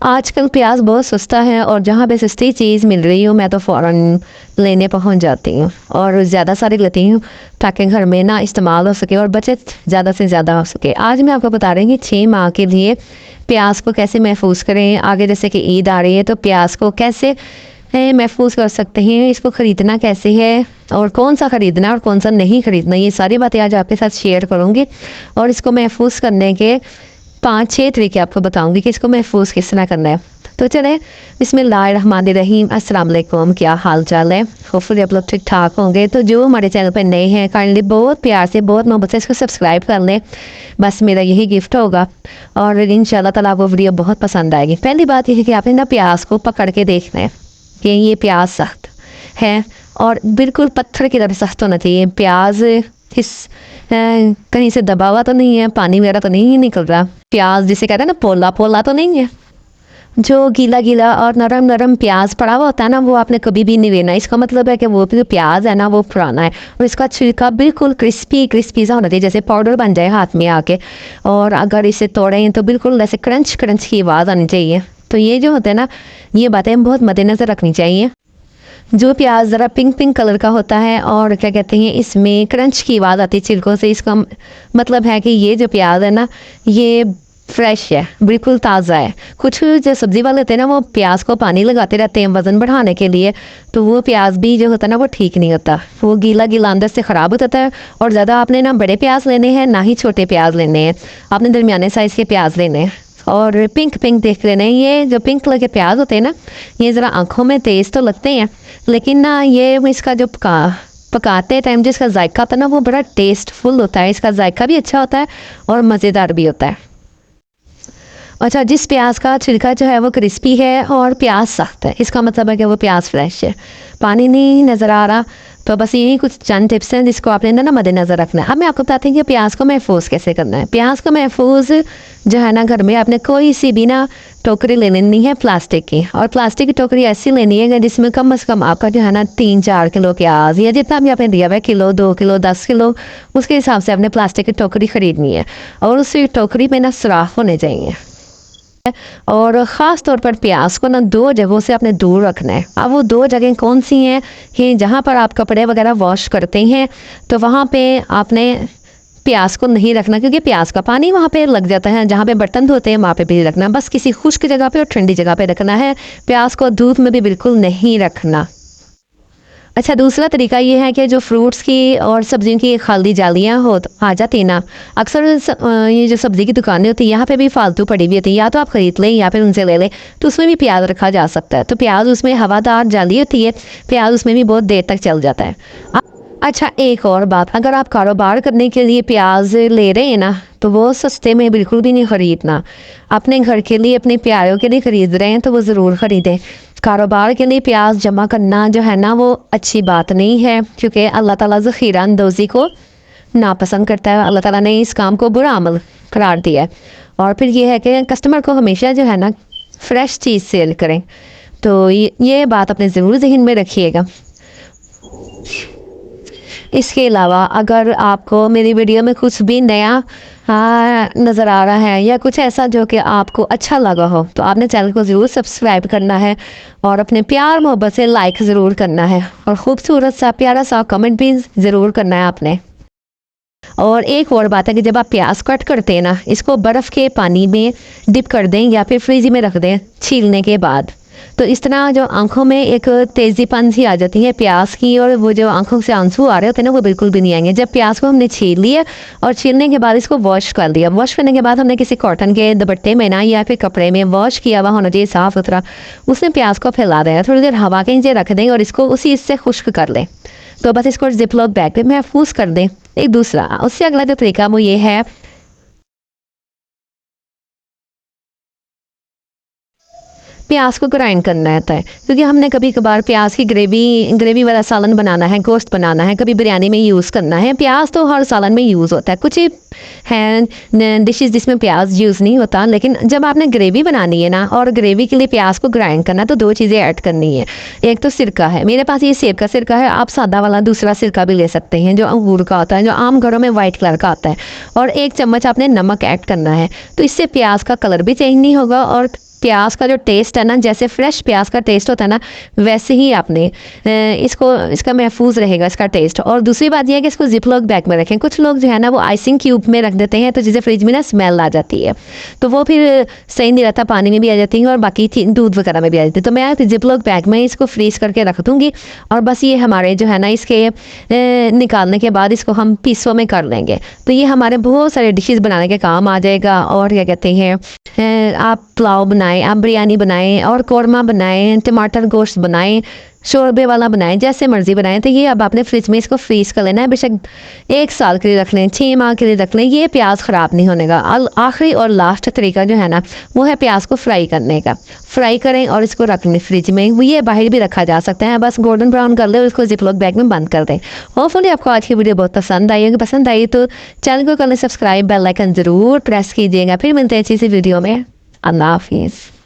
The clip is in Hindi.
आजकल प्याज बहुत सस्ता है और जहाँ पे सस्ती चीज़ मिल रही हो मैं तो फ़ौरन लेने पहुँच जाती हूँ और ज़्यादा सारी लेती हूँ ताकि घर में ना इस्तेमाल हो सके और बचत ज़्यादा से ज़्यादा हो सके। आज मैं आपको बता रही हूँ कि 6 माह के लिए प्याज को कैसे महफूज करें। आगे जैसे कि ईद आ रही है तो प्याज को कैसे महफूज कर सकते हैं, इसको ख़रीदना कैसे है और कौन सा ख़रीदना और कौन सा नहीं ख़रीदना, ये सारी बातें आज आपके साथ शेयर करूँगी। और इसको महफूज करने के 5-6 तरीके आपको बताऊंगी कि इसको महफूज किस तरह करना है। तो चले बिस्मिल्लाहिर्रहमानिर्रहीम। अस्सलाम वालेकुम, क्या हाल चाल है? होपफुली आप लोग ठीक ठाक होंगे। तो जो हमारे चैनल पर नए हैं काइंडली बहुत प्यार से बहुत मोहब्बत से इसको सब्सक्राइब कर लें, बस मेरा यही गिफ्ट होगा और इंशाल्लाह ताला वो वीडियो बहुत पसंद आएगी। पहली बात यह है कि आपने ना प्याज को पकड़ के देखना है कि ये प्याज सख्त है और बिल्कुल पत्थर की तरह सख्त होना चाहिए। प्याज कहीं से दबा हुआ तो नहीं है, पानी वगैरह तो नहीं निकल रहा। प्याज जिसे कहते हैं ना पोला पोला तो नहीं है। जो गीला गीला और नरम नरम प्याज पड़ा हुआ होता है ना, वो आपने कभी भी नहीं लेना। इसका मतलब है कि वो जो प्याज है ना वो पुराना है और इसका छिलका बिल्कुल क्रिस्पी क्रिस्पी सा होना चाहिए, जैसे पाउडर बन जाए हाथ में आके। और अगर इसे तोड़ें तो बिल्कुल ऐसे क्रंच क्रंच की आवाज़ आनी चाहिए। तो ये जो होता है ना, ये बातें बहुत मद्देनज़र रखनी चाहिए। जो प्याज ज़रा पिंक पिंक कलर का होता है और क्या कहते हैं इसमें क्रंच की आवाज़ आती है छिलकों से, इसका मतलब है कि ये जो प्याज है ना ये फ्रेश है, बिल्कुल ताज़ा है। कुछ जो सब्ज़ी वाले होते हैं ना वो प्याज को पानी लगाते रहते हैं वज़न बढ़ाने के लिए, तो वो प्याज भी जो होता है ना वो ठीक नहीं होता, वो गीला गीला अंदर से ख़राब हो जाता है। और ज़्यादा आपने ना बड़े प्याज लेने हैं ना ही छोटे प्याज लेने हैं, आपने दरमियाने साइज़ के प्याज लेने हैं और पिंक पिंक देख लेने हैं। ये जो पिंक कलर के प्याज होते हैं ना ये ज़रा आँखों में तेज़ तो लगते हैं, लेकिन ना ये इसका जो पकाते टाइम जिसका जायका होता है ना वो बड़ा टेस्टफुल होता है। इसका जायका भी अच्छा होता है और मज़ेदार भी होता है। अच्छा, जिस प्याज का छिलका जो है वो क्रिस्पी है और प्याज सख्त है, इसका मतलब है कि वो प्याज फ्रेश है, पानी नहीं नज़र आ रहा। तो बस यही कुछ चंद टिप्स हैं जिसको आपने ना मद्देनज़र रखना है। अब मैं आपको बताती हूँ कि प्याज को महफूज कैसे करना है। प्याज को महफूज जो है ना, घर में आपने कोई सी भी ना टोकरी ले लेनी है प्लास्टिक की, और प्लास्टिक की टोकरी ऐसी लेनी है जिसमें कम से कम आपका जो है ना 3-4 किलो प्याज या जितना भी आपने दिया हुआ है, किलो 2 किलो 10 किलो, उसके हिसाब से आपने प्लास्टिक की टोकरी ख़रीदनी है और उस टोकरी में ना सुराख होने चाहिए। और ख़ास तौर पर प्याज को ना 2 जगहों से आपने दूर रखना है। अब वो 2 जगह कौन सी हैं कि जहाँ पर आप कपड़े वगैरह वॉश करते हैं तो वहाँ पे आपने प्याज को नहीं रखना, क्योंकि प्याज का पानी वहाँ पे लग जाता है। जहाँ पे बर्तन धोते हैं वहाँ पे भी रखना, बस किसी खुश्क जगह पे और ठंडी जगह पे रखना है। प्याज को धूप में भी बिल्कुल नहीं रखना। अच्छा, दूसरा तरीका ये है कि जो फ्रूट्स की और सब्जियों की खाली जालियाँ हो आ जाती हैं ना, अक्सर ये जो सब्ज़ी की दुकानें होती हैं यहाँ पे भी फालतू पड़ी हुई होती है, या तो आप ख़रीद लें या फिर उनसे ले लें, तो उसमें भी प्याज रखा जा सकता है। तो प्याज उसमें हवादार जाली होती है, प्याज उसमें भी बहुत देर तक चल जाता है। अच्छा, एक और बात, अगर आप कारोबार करने के लिए प्याज ले रहे हैं ना तो वो सस्ते में बिल्कुल भी नहीं ख़रीदना। अपने घर के लिए अपने प्यारों के लिए ख़रीद रहे हैं तो वो ज़रूर ख़रीदें। कारोबार के लिए प्याज जमा करना जो है ना वो अच्छी बात नहीं है, क्योंकि अल्लाह ताला ज़ख़ीरा अंदोज़ी को नापसंद करता है। अल्लाह ताला ने इस काम को बुरा अमल करार दिया है। और फिर ये है कि कस्टमर को हमेशा जो है ना फ्रेश चीज़ सेल करें। तो ये बात अपने ज़रूर ज़हन में रखिएगा। इसके अलावा अगर आपको मेरी वीडियो में कुछ भी नया नज़र आ रहा है या कुछ ऐसा जो कि आपको अच्छा लगा हो तो आपने चैनल को ज़रूर सब्सक्राइब करना है और अपने प्यार मोहब्बत से लाइक ज़रूर करना है और ख़ूबसूरत सा प्यारा सा कमेंट भी ज़रूर करना है आपने। और एक और बात है कि जब आप प्याज कट करते हैं ना, इसको बर्फ़ के पानी में डिप कर दें या फिर फ्रिज में रख दें छीलने के बाद, तो इस तरह जो आंखों में एक तेज़ीपन सी आ जाती है प्याज की, और वो जो आंखों से आंसू आ रहे होते हैं ना वो बिल्कुल भी नहीं आएंगे। जब प्याज को हमने छील लिया और छीलने के बाद इसको वॉश कर लिया, वॉश करने के बाद हमने किसी कॉटन के दुपट्टे में ना या फिर कपड़े में वॉश किया हुआ होना चाहिए साफ़ सुथरा, उसमें प्याज को फैला दें, थोड़ी देर हवा के नीचे रख दें और इसको उसी इससे खुश्क कर लें। तो बस इसको जिपलॉक बैग में महफूज कर दें। एक दूसरा उससे अगला जो तरीका वो ये है, प्याज को ग्राइंड करना रहता है, क्योंकि हमने कभी कभार प्याज की ग्रेवी वाला सालन बनाना है, गोश्त बनाना है, कभी बिरयानी में यूज़ करना है। प्याज तो हर सालन में यूज़ होता है, कुछ ही हैं डिशेस जिसमें प्याज यूज़ नहीं होता, लेकिन जब आपने ग्रेवी बनानी है ना और ग्रेवी के लिए प्याज को ग्राइंड करना तो 2 चीज़ें ऐड करनी है। एक तो सिरका है, मेरे पास ये सेब का सिरका है, आप सादा वाला दूसरा सिरका भी ले सकते हैं जो अंगूर का होता है, जो आम घरों में वाइट कलर का आता है, और 1 चम्मच आपने नमक ऐड करना है। तो इससे प्याज का कलर भी चेंज नहीं होगा और प्याज का जो टेस्ट है ना, जैसे फ्रेश प्याज का टेस्ट होता है ना, वैसे ही आपने इसका महफूज रहेगा इसका टेस्ट। और दूसरी बात यह है कि इसको जिपलॉक बैग में रखें। कुछ लोग जो है ना वो आइसिंग क्यूब में रख देते हैं, तो जैसे फ्रिज में ना स्मेल आ जाती है, तो वो फिर सही नहीं रहता, पानी में भी आ जाती है और बाकी दूध वगैरह में भी आ जाती है। तो मैं जिपलॉक बैग में इसको फ्रीज करके रख दूँगी और बस ये हमारे जो है ना इसके निकालने के बाद इसको हम पीसों में कर लेंगे, तो ये हमारे बहुत सारे डिशेस बनाने के काम आ जाएगा। और क्या कहते हैं, आप पुलाव बनाएं, आप बिरयानी बनाएं और कौरमा बनाएं, टमाटर गोश्त बनाएं, शोरबे वाला बनाएं, जैसे मर्जी बनाएं। तो ये अब आपने फ्रिज में इसको फ्रीज कर लेना है, बेशक 1 साल के लिए रख लें, 6 माह के लिए रख लें, ये प्याज ख़राब नहीं होने का। आखिरी और लास्ट तरीका जो है ना वो है प्याज को फ्राई करने का। फ्राई करें और इसको रख लें फ्रिज में, वो ये बाहर भी रखा जा सकता है, बस गोल्डन ब्राउन कर ले और इसको जिपलॉक बैग में बंद कर दें। होपफुली आपको आज की वीडियो बहुत पसंद आई होगी। पसंद आई तो चैनल को कर लें सब्सक्राइब, बेल आइकन ज़रूर प्रेस कीजिएगा। फिर मिलते हैं अच्छी सी वीडियो में। अल्लाह हाफिज़।